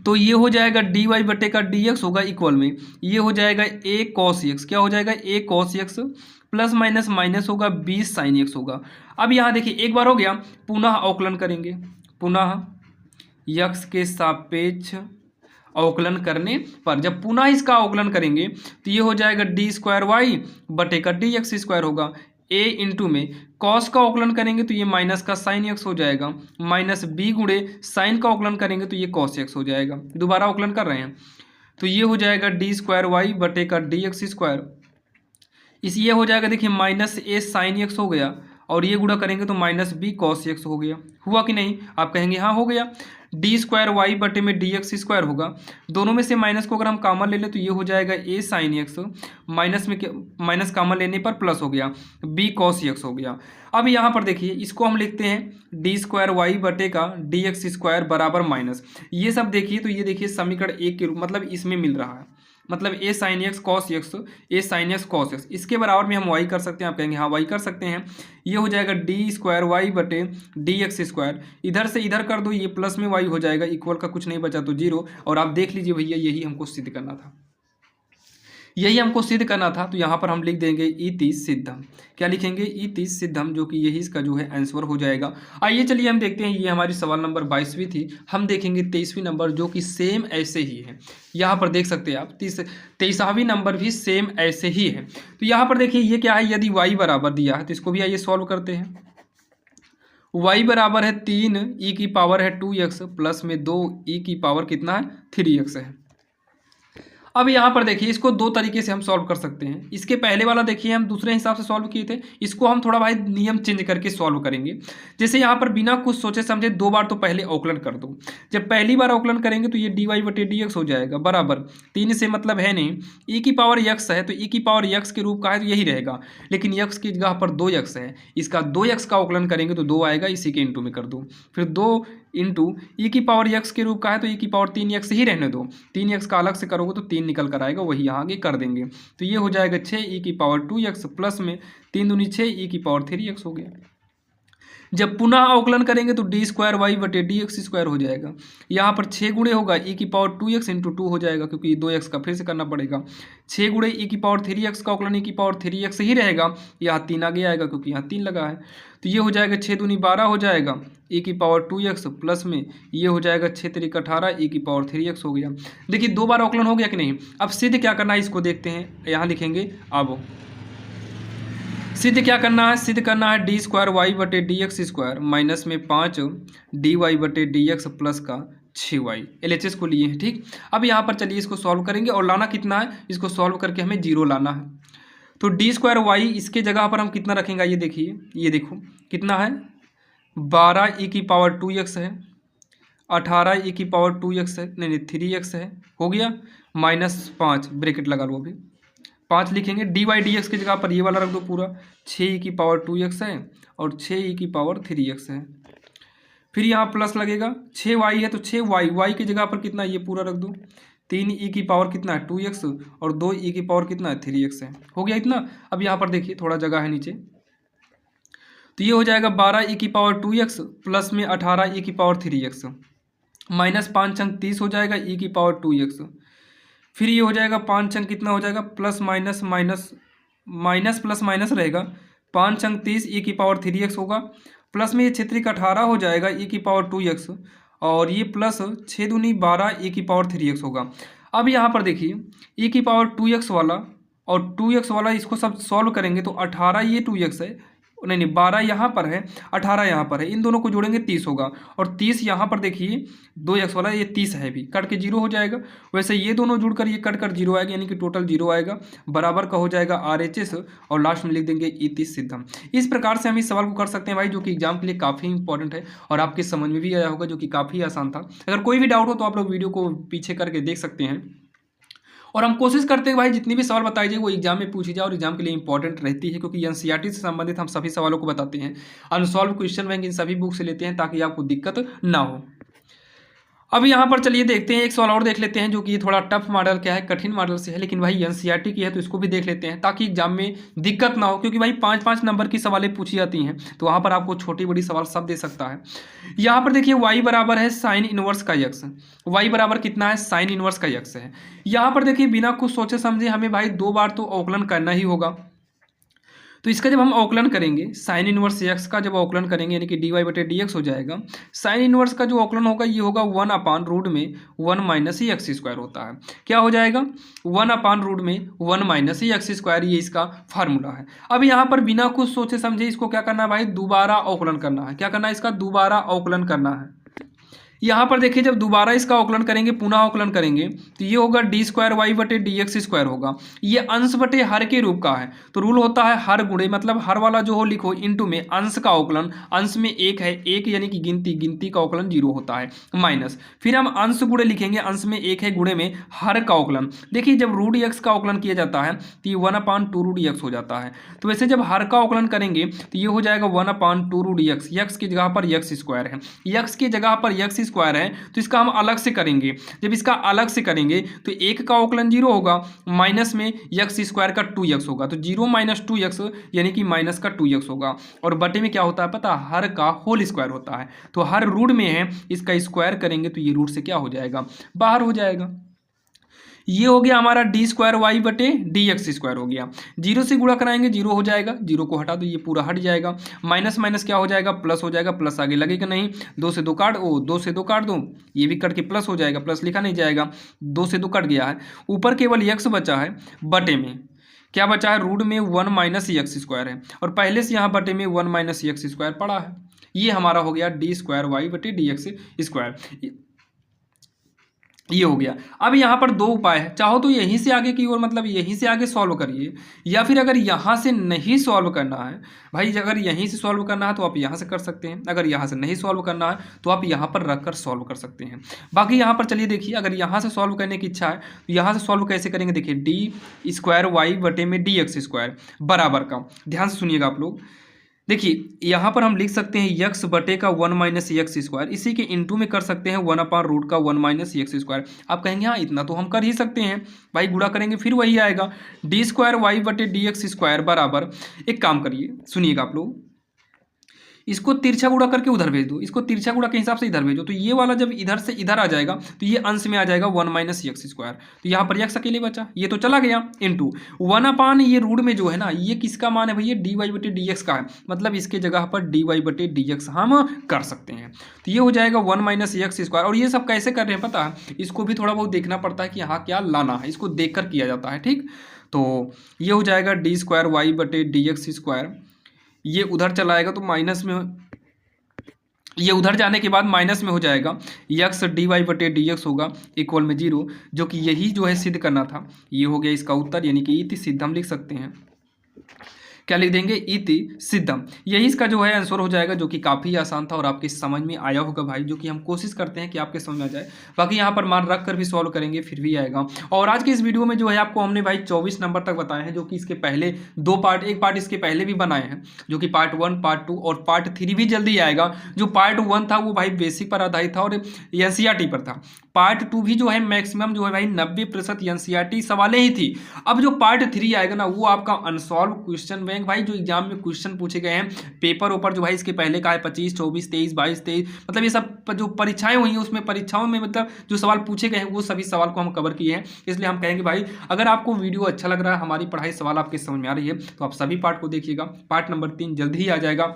तो ये हो जाएगा डी वाई बटे का डी एक्स होगा इक्वल में ये हो जाएगा ए कॉस एक्स, क्या हो जाएगा, a cos x, plus minus minus होगा 20 साइन एक्स होगा। अब यहाँ देखिए एक बार हो गया, पुनः अवकलन करेंगे, पुनः यक्स के सापेक्ष अवकलन करने पर जब पुनः इसका अवकलन करेंगे तो ये हो जाएगा डी स्क्वायर वाई बटे का डी एक्स स्क्वायर होगा, a इंटू में कॉस का अवकलन करेंगे तो ये माइनस का साइन एक्स हो जाएगा, माइनस b गुणे साइन का अवकलन करेंगे तो ये कॉस एक्स हो जाएगा। दोबारा अवकलन कर रहे हैं तो ये हो जाएगा डी स्क्वायर वाई बटे का डी एक्स स्क्वायर, इस ये हो जाएगा देखिए माइनस ए साइन एक्स हो गया, और ये गुणा करेंगे तो माइनस बी कॉस एक्स हो गया। हुआ कि नहीं, आप कहेंगे हाँ हो गया। डी स्क्वायर वाई बटे में डी एक्स स्क्वायर होगा, दोनों में से माइनस को अगर हम कॉमन ले लें तो ये हो जाएगा ए साइन एक्स, माइनस में माइनस कॉमन लेने पर प्लस हो गया, बी कॉस एक्स हो गया। अब यहाँ पर देखिए इसको हम लिखते हैं डी स्क्वायर वाई बटे का डी एक्स स्क्वायर बराबर माइनस, ये सब देखिए तो ये देखिए समीकरण 1 के रूप मतलब इसमें मिल रहा है, मतलब ए साइन एक्स कॉस एक्स, ए साइन एक्स कॉस एक्स, इसके बराबर में हम वाई कर सकते हैं। आप कहेंगे हाँ वाई कर सकते हैं, ये हो जाएगा डी स्क्वायर वाई बटे डी एक्स स्क्वायर, इधर से इधर कर दो ये प्लस में वाई हो जाएगा, इक्वल का कुछ नहीं बचा तो जीरो। और आप देख लीजिए भैया यही हमको सिद्ध करना था, यही हमको सिद्ध करना था। तो यहाँ पर हम लिख देंगे इति सिद्धम, क्या लिखेंगे, इति सिद्धम, जो कि यही इसका जो है आंसर हो जाएगा। आइए चलिए हम देखते हैं, ये हमारी सवाल नंबर 22वीं थी, हम देखेंगे 23वीं नंबर जो कि सेम ऐसे ही है। यहाँ पर देख सकते हैं आप 23वां नंबर भी सेम ऐसे ही है। तो यहाँ पर देखिए ये क्या है, यदि y बराबर दिया है तो इसको भी आइए सॉल्व करते हैं। y बराबर है 3 e की पावर है 2x प्लस में 2 e की पावर कितना है 3x है। अब यहाँ पर देखिए इसको 2 तरीके से हम सॉल्व कर सकते हैं। इसके पहले वाला देखिए हम दूसरे हिसाब से सॉल्व किए थे, इसको हम थोड़ा भाई नियम चेंज करके सॉल्व करेंगे। जैसे यहाँ पर बिना कुछ सोचे समझे 2 बार तो पहले अवकलन कर दो। जब पहली बार अवकलन करेंगे तो ये डी वाई बटे डी एक्स हो जाएगा, बराबर 3 से मतलब है नहीं, ई की पावर यक्स है तो ई की पावर यक्स के रूप का है तो यही रहेगा, लेकिन यक्स की जगह पर 2x है, इसका 2x का अवकलन करेंगे तो 2 आएगा, इसी के इंटू में कर दो, फिर 2 इंटू ई की पावर यक्स के रूप का है तो ई की पावर 3x ही रहने दो, 3x का अलग से करोगे तो 3 निकल कर आएगा, वही यहाँ आगे कर देंगे। तो ये हो जाएगा 6 ई की पावर 2x प्लस में 3 दूनी 6 ई की पावर 3x हो गया। जब पुनः अवकलन करेंगे तो डी स्क्वायर वाई बटे डी एक्स स्क्वायर हो जाएगा। यहाँ पर 6 गुणे होगा ई की पावर 2x इंटू 2 हो जाएगा, क्योंकि 2x का फिर से करना पड़ेगा। 6 गुणे ई की पावर 3x का अवकलन ई की पावर 3x ही रहेगा, यहाँ 3 आगे आएगा क्योंकि यहाँ 3 लगा है। तो ये हो जाएगा 6 दूनी 12 हो जाएगा ई की पावर 2x प्लस में ये हो जाएगा 6 तरीक 18 ई की पावर 3x हो गया। देखिए 2 बार अवकलन हो गया कि नहीं। अब सिद्ध क्या करना है इसको देखते हैं, यहाँ लिखेंगे। अब सिद्ध क्या करना है, सिद्ध करना है डी स्क्वायर वाई बटे डी एक्स स्क्वायर माइनस में 5 डी वाई बटे डी एक्स प्लस का 6y LHS को लिए हैं। ठीक, अब यहाँ पर चलिए इसको सॉल्व करेंगे और लाना कितना है, इसको सॉल्व करके हमें 0 लाना है। तो डी स्क्वायर वाई इसके जगह पर हम कितना रखेंगे, ये देखिए, ये देखो कितना है 12 ई की पावर 2x है, 18 ई की पावर 2x है, नहीं 3x है, हो गया माइनस 5 ब्रैकेट लगा लो, अभी 5 लिखेंगे। डी वाई डी एक्स की जगह पर ये वाला रख दो पूरा, 6 ई की पावर 2x है और 6 ई की पावर 3x है। फिर यहाँ प्लस लगेगा, 6y है तो 6y, y की जगह पर कितना ये पूरा रख दो, 3 ई की पावर कितना है 2x और 2 ई की पावर कितना है 3x है, हो गया इतना। अब यहाँ पर देखिए थोड़ा जगह है नीचे, तो ये हो जाएगा 12 ई की पावर 2x प्लस में 18 ई की पावर 3x माइनस 5 अंक 30 हो जाएगा ई की पावर 2x। फिर ये हो जाएगा 5 अंक कितना हो जाएगा plus minus minus minus plus minus रहेगा, 5 अंक 30 ई की पावर 3x होगा, प्लस में ये 6 तरीक 18 हो जाएगा ई की पावर 2x और ये प्लस 6 दूनी 12 ई की पावर 3x होगा। अब यहाँ पर देखिए ई की पावर 2x वाला और 2x वाला इसको सब सॉल्व करेंगे तो 18 ये 2x है, नहीं 12 यहाँ पर है, 18 यहाँ पर है, इन दोनों को जोड़ेंगे 30 होगा और 30 यहाँ पर देखिए 2x वाला ये 30 है भी, कट के 0 हो जाएगा। वैसे ये दोनों जुड़कर ये कट कर 0 आएगा, यानी कि टोटल 0 आएगा, बराबर का हो जाएगा RHS और लास्ट में लिख देंगे इति सिद्धम। इस प्रकार से हम इस सवाल को कर सकते हैं भाई, जो कि एग्जाम के लिए काफ़ी इंपॉर्टेंट है और आपके समझ में भी आया होगा, जो कि काफ़ी आसान था। अगर कोई भी डाउट हो तो आप लोग वीडियो को पीछे करके देख सकते हैं और हम कोशिश करते हैं भाई जितनी भी सवाल बताई जाए वो एग्जाम में पूछी जाए और एग्जाम के लिए इंपॉर्टेंट रहती है, क्योंकि NCERT से संबंधित हम सभी सवालों को बताते हैं। अनसॉल्व क्वेश्चन बैंक इन सभी बुक से लेते हैं ताकि आपको दिक्कत ना हो। अब यहाँ पर चलिए देखते हैं, एक सवाल और देख लेते हैं जो कि थोड़ा टफ मॉडल क्या है, कठिन मॉडल से है, लेकिन भाई NCERT की है तो इसको भी देख लेते हैं ताकि एग्जाम में दिक्कत ना हो, क्योंकि भाई 5-5 नंबर की सवालें पूछी जाती हैं तो वहाँ पर आपको छोटी बड़ी सवाल सब दे सकता है। यहाँ पर देखिए y बराबर है साइन इनवर्स का x, y बराबर कितना है साइन इनवर्स का x है। यहाँ पर देखिए बिना कुछ सोचे समझे हमें भाई 2 बार तो अवकलन करना ही होगा। तो इसका जब हम अवकलन करेंगे साइन इनवर्स एक्स का जब अवकलन करेंगे यानी कि dy बटे डी एक्स हो जाएगा। साइन इनवर्स का जो अवकलन होगा ये होगा 1/रूट में 1 माइनस ही एक्स स्क्वायर होता है। क्या हो जाएगा 1/रूट में 1 माइनस ही एक्स स्क्वायर, ये इसका फार्मूला है। अब यहाँ पर बिना कुछ सोचे समझे इसको क्या करना है भाई, दोबारा अवकलन करना है। क्या करना है, इसका दोबारा अवकलन करना है। यहाँ पर देखिए जब दोबारा इसका अवकलन करेंगे, पुनः अवकलन करेंगे तो ये होगा डी स्क्वायर वाई बटे डी एक्स स्क्वायर होगा। ये अंश बटे हर के रूप का है तो रूल होता है हर गुणे, मतलब हर वाला जो हो लिखो इनटू में अंश का अवकलन, अंश में 1 है, 1 यानी कि गिनती का अवकलन 0 होता है, माइनस फिर हम अंश गुणे लिखेंगे, अंश में 1 है, गुणे में हर का अवकलन। देखिए जब रूट एक्स का अवकलन किया जाता है तो ये 1/2 रूट एक्स हो जाता है। तो वैसे जब हर का अवकलन करेंगे तो ये हो जाएगा 1/2 रूट एक्स, एक्स की जगह पर एक्स स्क्वायर है, एक्स की जगह पर एक्स स्क्वायर है तो इसका हम अलग से करेंगे। जब इसका अलग से करेंगे तो 1 का अवकलन 0 होगा, माइनस में एक्स स्क्वायर का 2x होगा तो 0 माइनस 2x यानी कि माइनस का 2x होगा और बटे में क्या होता है पता, हर का होल स्क्वायर होता है। तो हर रूट में है, इसका स्क्वायर करेंगे तो ये रूट से क्या हो जाएगा, बाहर हो जाएगा। ये हो गया हमारा डी स्क्वायर वाई बटे डी एक्स स्क्वायर हो गया। 0 से गुणा कराएंगे 0 हो जाएगा, 0 को हटा दो ये पूरा हट जाएगा, माइनस माइनस क्या हो जाएगा प्लस हो जाएगा, प्लस आगे लगेगा नहीं, 2 से 2 काट, 2 से 2 काट दो, ये भी कट के प्लस हो जाएगा, प्लस लिखा नहीं जाएगा, 2 से 2 कट गया है, ऊपर केवल एक्स बचा है, बटे में क्या बचा है रूट में 1 माइनस एक्स स्क्वायर है और पहले से यहाँ बटे में 1 माइनस एक्स स्क्वायर पड़ा है। ये हमारा हो गया डी स्क्वायर वाई बटे डी एक्स स्क्वायर, ये हो गया। अब यहाँ पर 2 उपाय है, चाहो तो यहीं से आगे की ओर मतलब यहीं से आगे सॉल्व करिए, या फिर अगर यहाँ से नहीं सॉल्व करना है भाई, अगर यहीं से सॉल्व करना है तो आप यहाँ से कर सकते हैं, अगर यहाँ से नहीं सॉल्व करना है तो आप यहाँ पर रख कर सॉल्व कर सकते हैं। बाकी यहाँ पर चलिए देखिए, अगर यहाँ से सॉल्व करने की इच्छा है तो यहाँ से सॉल्व कैसे करेंगे, देखिए डी स्क्वायर वाई बटे में डी एक्स स्क्वायर बराबर का, ध्यान से सुनिएगा आप लोग। देखिए यहाँ पर हम लिख सकते हैं यक्स बटे का 1 माइनस एक्स स्क्वायर, इसी के इनटू में कर सकते हैं 1/रूट का 1 माइनस एक्स स्क्वायर। आप कहेंगे हाँ इतना तो हम कर ही सकते हैं भाई, गुणा करेंगे फिर वही आएगा, डी स्क्वायर वाई बटे डी एक्स स्क्वायर बराबर, एक काम करिए सुनिएगा आप लोग, इसको तिरछा गुणा करके उधर भेज दो, इसको तिरछा गुणा के हिसाब से इधर भेजो, तो ये वाला जब इधर से इधर आ जाएगा तो ये अंश में आ जाएगा 1 माइनस एक्स स्क्वायर। तो यहाँ पर एक्स अकेले बचा, ये तो चला गया इंटू 1 ये रूट में जो है ना, ये किसका मान है भैया, डी वाई बटे डी एक्स का है, मतलब इसके जगह पर डी वाई बटे डी एक्स हम कर सकते हैं। तो ये हो जाएगा 1 माइनस एक्स स्क्वायर। और ये सब कैसे कर रहे हैं पता है, इसको भी थोड़ा बहुत देखना पड़ता है कि यहाँ क्या लाना है, इसको देख कर किया जाता है, ठीक। तो ये हो जाएगा डी स्क्वायर वाई बटे डी एक्स स्क्वायर, ये उधर चला आएगा तो माइनस में, ये उधर जाने के बाद माइनस में हो जाएगा, यक्स डी वाई बटे डी एक्स होगा इक्वल में 0, जो कि यही जो है सिद्ध करना था। ये हो गया इसका उत्तर, यानी कि इति सिद्धम लिख सकते हैं। क्या लिख देंगे, इति सिद्धम, यही इसका जो है आंसर हो जाएगा, जो कि काफ़ी आसान था और आपके समझ में आया होगा भाई, जो कि हम कोशिश करते हैं कि आपके समझ में आ जाए। बाकी यहाँ पर मान रख कर भी सॉल्व करेंगे फिर भी आएगा। और आज के इस वीडियो में जो है आपको हमने भाई 24 नंबर तक बताए हैं, जो कि इसके पहले 2 पार्ट, एक पार्ट इसके पहले भी बनाए हैं, जो कि पार्ट 1, पार्ट 2 और पार्ट 3 भी जल्दी आएगा। जो पार्ट 1 था वो भाई बेसिक पर आधारित था और एनसीईआरटी पर था। पार्ट 2 भी जो है मैक्सिमम जो है भाई 90% एनसीईआरटी सवालें ही थी। अब जो पार्ट 3 आएगा ना, वो आपका अनसॉल्व क्वेश्चन बैंक भाई, जो एग्जाम में क्वेश्चन पूछे गए हैं पेपर ऊपर, जो भाई इसके पहले का है 25, 24, 23, 22, 23, मतलब ये सब जो परीक्षाएं हुई हैं उसमें परीक्षाओं में मतलब जो सवाल पूछे गए हैं वो सभी सवाल को हम कवर किए हैं। इसलिए हम कहेंगे भाई, अगर आपको वीडियो अच्छा लग रहा है, हमारी पढ़ाई सवाल आपके समझ में आ रही है, तो आप सभी पार्ट को देखिएगा। पार्ट नंबर 3 जल्दी ही आ जाएगा।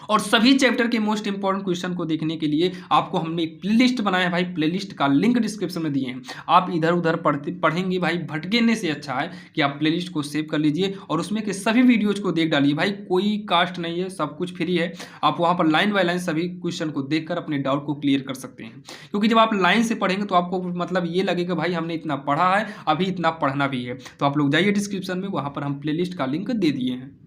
और सभी चैप्टर के मोस्ट इंपॉर्टेंट क्वेश्चन को देखने के लिए आपको हमने एक प्लेलिस्ट बनाया है भाई, प्लेलिस्ट का लिंक डिस्क्रिप्शन में दिए हैं। आप इधर उधर पढ़ेंगे भाई, भटकेने से अच्छा है कि आप प्लेलिस्ट को सेव कर लीजिए और उसमें के सभी वीडियोज को देख डालिए भाई। कोई कास्ट नहीं है, सब कुछ फ्री है। आप वहाँ पर लाइन बाय लाइन सभी क्वेश्चन को देखकर अपने डाउट को क्लियर कर सकते हैं, क्योंकि जब आप लाइन से पढ़ेंगे तो आपको मतलब ये लगेगा भाई हमने इतना पढ़ा है, अभी इतना पढ़ना भी है। तो आप लोग जाइए डिस्क्रिप्शन में, वहाँ पर हम प्लेलिस्ट का लिंक दे दिए हैं।